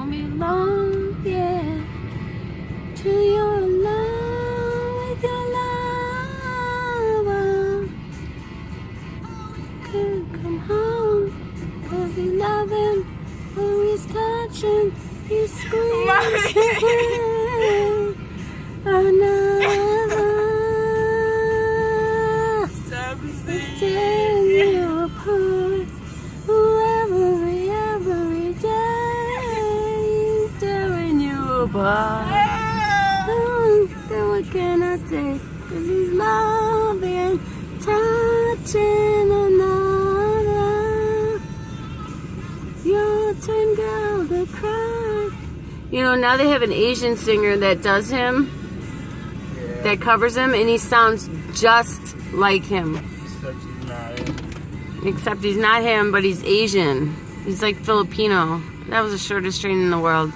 won't belong, yeah. To your love, with your love. Could come home, 'cause we love him. When he's touching, he screams away. Another. Tearing you apart. Every day, he's tearing you apart. Then what can I say? 'Cause he's loving, touching another. Your turn, girl, to cry. You know, now they have an Asian singer that does him, that covers him, and he sounds just like him. Except he's not him, but he's Asian. He's like Filipino. That was the shortest train in the world.